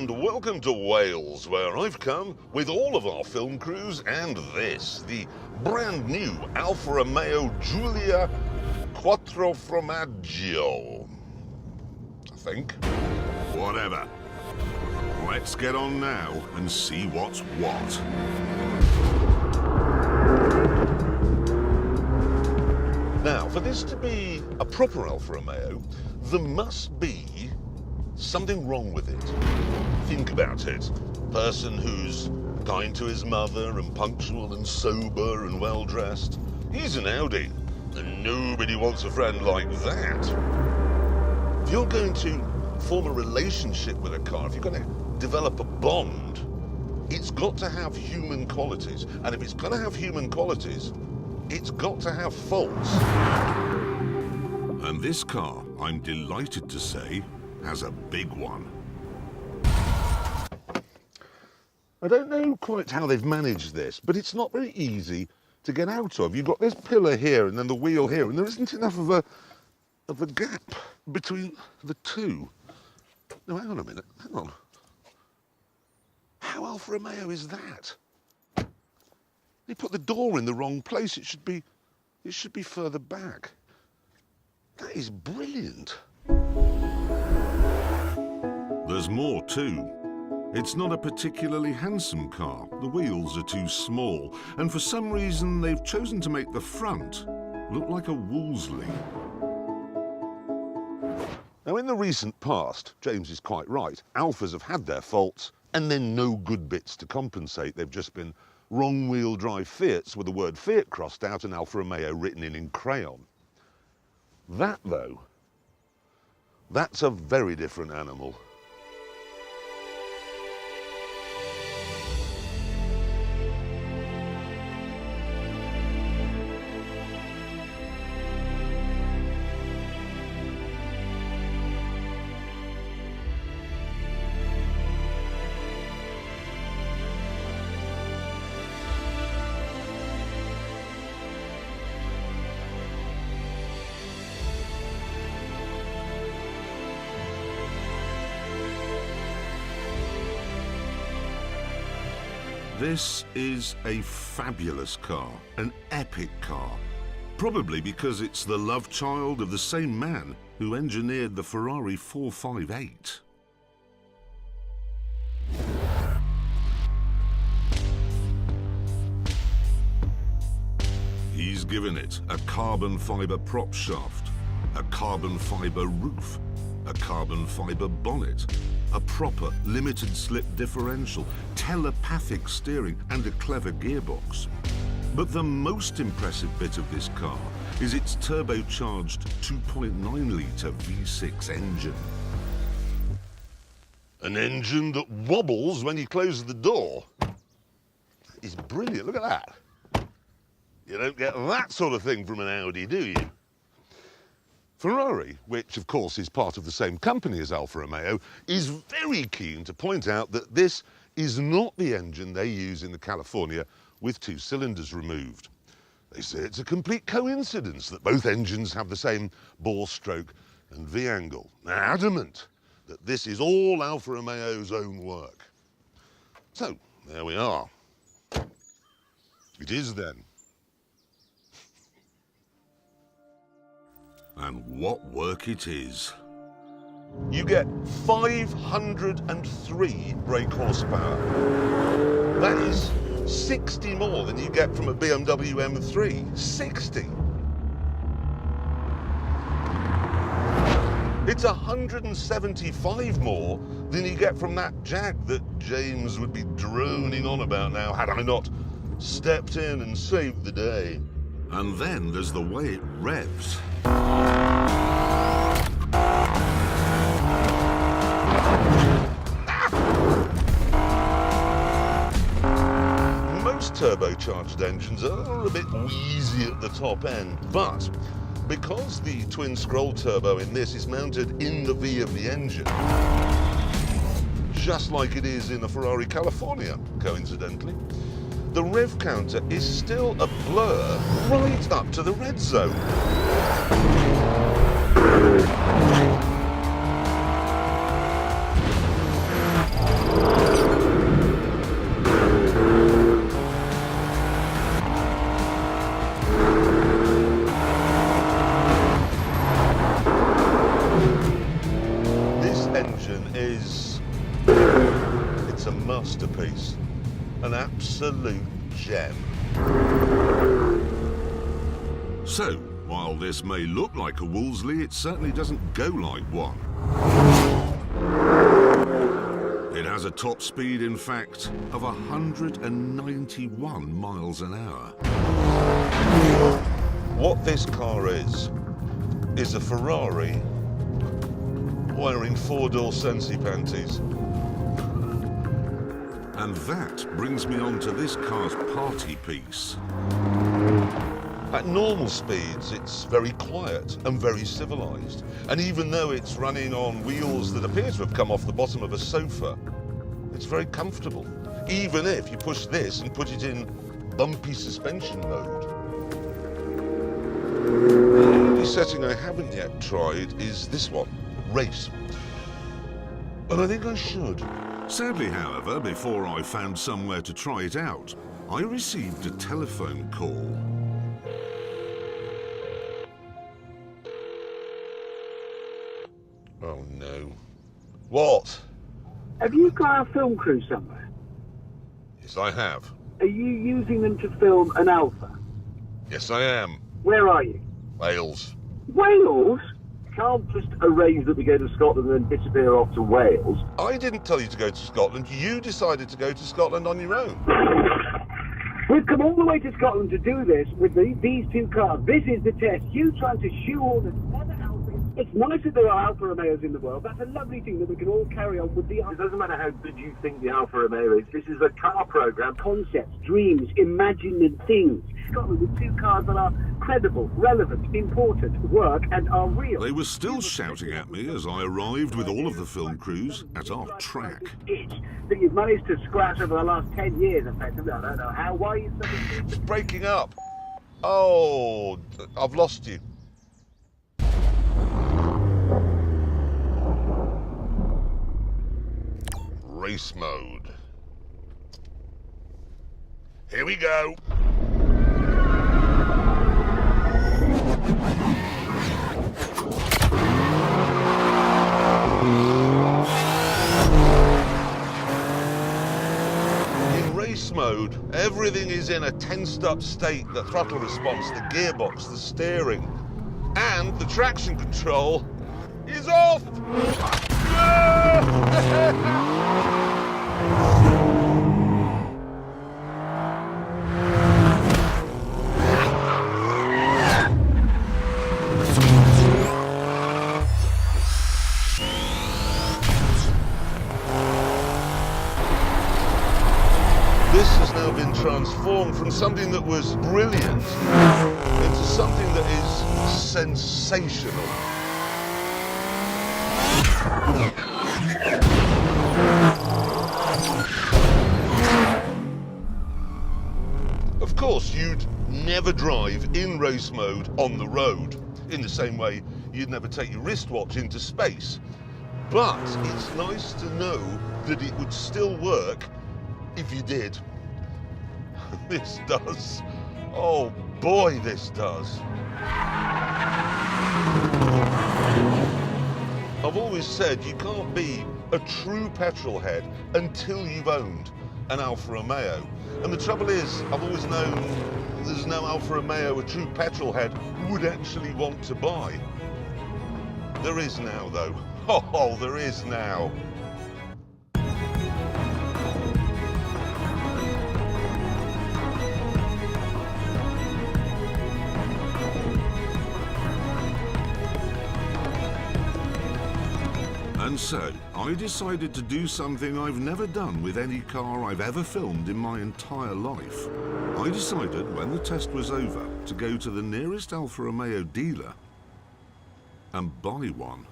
and welcome to Wales, where I've come with all of our film crews and this, the brand new Alfa Romeo Giulia Quadrifoglio, I think. Whatever. Let's get on now and see what's what. Now, for this to be a proper Alfa Romeo, there must be something wrong with it. Think about it. Person who's kind to his mother and punctual and sober and well-dressed. He's an Audi, and nobody wants a friend like that. If you're going to form a relationship with a car, if you're going to develop a bond, it's got to have human qualities. And if it's going to have human qualities, it's got to have faults. And this car, I'm delighted to say, has a big one. I don't know quite how they've managed this, but it's not very easy to get out of. You've got this pillar here and then the wheel here, and there isn't enough of a gap between the two. No, hang on a minute, hang on. How Alfa Romeo is that? They put the door in the wrong place. It should be further back. That is brilliant. There's more too. It's not a particularly handsome car. The wheels are too small, and for some reason they've chosen to make the front look like a Wolseley. Now, in the recent past, James is quite right, Alfas have had their faults and then no good bits to compensate. They've just been wrong-wheel drive Fiats with the word Fiat crossed out and Alfa Romeo written in crayon. That, though, that's a very different animal. This is a fabulous car, an epic car. Probably because it's the love child of the same man who engineered the Ferrari 458. He's given it a carbon fibre prop shaft, a carbon fibre roof, a carbon fibre bonnet, a proper limited slip differential, telepathic steering and a clever gearbox. But the most impressive bit of this car is its turbocharged 2.9-litre V6 engine. An engine that wobbles when you close the door. That is brilliant, look at that. You don't get that sort of thing from an Audi, do you? Ferrari, which of course is part of the same company as Alfa Romeo, is very keen to point out that this is not the engine they use in the California with 2 cylinders removed. They say it's a complete coincidence that both engines have the same bore stroke and V-angle. They're adamant that this is all Alfa Romeo's own work. So, there we are. It is then. And what work it is. You get 503 brake horsepower. That is 60 more than you get from a BMW M3. 60. It's 175 more than you get from that Jag that James would be droning on about now had I not stepped in and saved the day. And then there's the way it revs. Most turbocharged engines are a bit wheezy at the top end, but because the twin scroll turbo in this is mounted in the V of the engine, just like it is in a Ferrari California, coincidentally, the rev counter is still a blur right up to the red zone. masterpiece. An absolute gem. So, while this may look like a Wolseley, it certainly doesn't go like one. It has a top speed, in fact, of 191 miles an hour. What this car is a Ferrari wearing four-door Sensi panties. And that brings me on to this car's party piece. At normal speeds, it's very quiet and very civilized. And even though it's running on wheels that appear to have come off the bottom of a sofa, it's very comfortable. Even if you push this and put it in bumpy suspension mode. The only setting I haven't yet tried is this one, Race. And I think I should. Sadly, however, before I found somewhere to try it out, I received a telephone call. Oh no. What? Have you got a film crew somewhere? Yes, I have. Are you using them to film an Alfa? Yes, I am. Where are you? Wales. Wales? Can't just arrange that we go to Scotland and then disappear off to Wales. I didn't tell you to go to Scotland. You decided to go to Scotland on your own. We've come all the way to Scotland to do this with these two cars. This is the test. You trying to shoehorn another Alfa. It's nice that there are Alfa Romeos in the world. That's a lovely thing that we can all carry on with the Alfa. It doesn't matter how good you think the Alfa Romeo is. This is a car program. Concepts, dreams, imagined things. Scotland with two cars that are credible, relevant, important, work and are real. They were still shouting at me as I arrived with all of the film crews at our track. Itch that you've managed to scratch over the last 10 years, effectively. I don't know how. Why are you so... It's breaking up. Oh, I've lost you. Race mode. Here we go. In race mode, everything is in a tensed-up state. The throttle response, the gearbox, the steering, and the traction control is off! This has now been transformed from something that was brilliant into something that is sensational. Of course, you'd never drive in race mode on the road, in the same way you'd never take your wristwatch into space. But it's nice to know that it would still work if you did. This does. Oh boy, this does. I've always said you can't be a true petrol head until you've owned an Alfa Romeo. And the trouble is, I've always known there's no Alfa Romeo a true petrol head would actually want to buy. There is now, though. Oh, there is now. And so, I decided to do something I've never done with any car I've ever filmed in my entire life. I decided, when the test was over, to go to the nearest Alfa Romeo dealer and buy one.